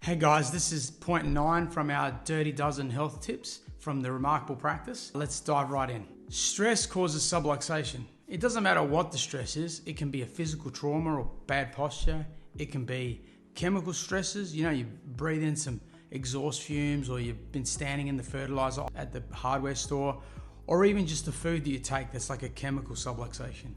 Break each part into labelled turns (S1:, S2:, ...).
S1: Hey guys, this is point 9 from our Dirty Dozen health tips from the Remarkable Practice. Let's dive right in. Stress causes subluxation. It doesn't matter what the stress is. It can be a physical trauma or bad posture. It can be chemical stresses. You know, you breathe in some exhaust fumes, or you've been standing in the fertilizer at the hardware store, or even just the food that you take that's like a chemical subluxation.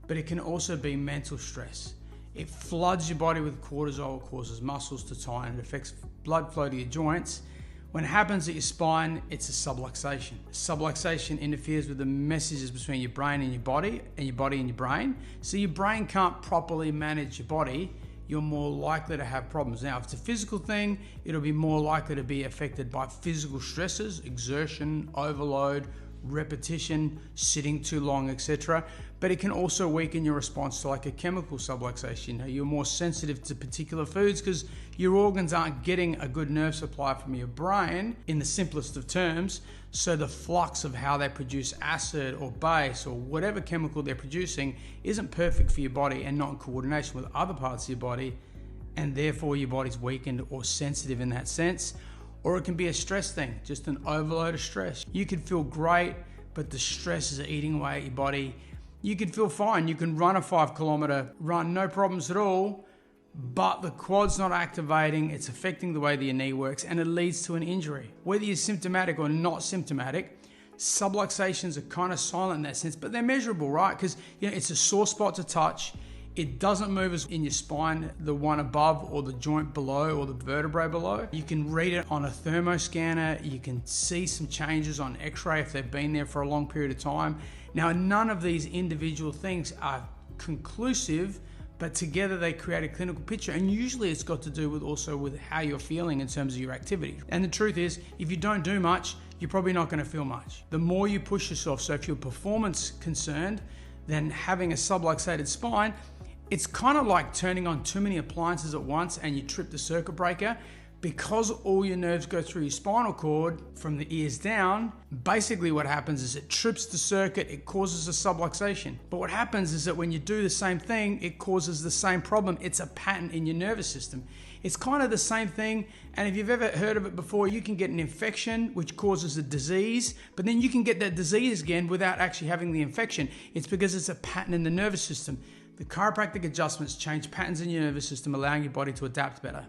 S1: But it can also be mental stress. It floods your body with cortisol, it causes muscles to tighten, it affects blood flow to your joints. When it happens at your spine, it's a subluxation. Subluxation interferes with the messages between your brain and your body, and your body and your brain. So your brain can't properly manage your body, you're more likely to have problems. Now, if it's a physical thing, it'll be more likely to be affected by physical stresses, exertion, overload, repetition, sitting too long, etc. But it can also weaken your response to like a chemical subluxation. You know, you're more sensitive to particular foods because your organs aren't getting a good nerve supply from your brain in the simplest of terms. So the flux of how they produce acid or base or whatever chemical they're producing isn't perfect for your body and not in coordination with other parts of your body, and therefore your body's weakened or sensitive in that sense. Or it can be a stress thing, just an overload of stress. You could feel great, but the stress is eating away at your body. You could feel fine. You can run a 5-kilometer run, no problems at all, but the quad's not activating. It's affecting the way that your knee works, and it leads to an injury. Whether you're symptomatic or not symptomatic, subluxations are kind of silent in that sense, but they're measurable, right? Because it's a sore spot to touch. It doesn't move as in your spine, the one above or the joint below or the vertebrae below. You can read it on a thermoscanner. You can see some changes on x-ray if they've been there for a long period of time. Now, none of these individual things are conclusive, but together they create a clinical picture. And usually it's got to do with also with how you're feeling in terms of your activity. And the truth is, if you don't do much, you're probably not going to feel much. The more you push yourself, so if you're performance concerned, then having a subluxated spine, it's kind of like turning on too many appliances at once and you trip the circuit breaker. Because all your nerves go through your spinal cord from the ears down, basically what happens is it trips the circuit, it causes a subluxation. But what happens is that when you do the same thing, it causes the same problem. It's a pattern in your nervous system. It's kind of the same thing, and if you've ever heard of it before, you can get an infection which causes a disease, but then you can get that disease again without actually having the infection. It's because it's a pattern in the nervous system. The chiropractic adjustments change patterns in your nervous system, allowing your body to adapt better.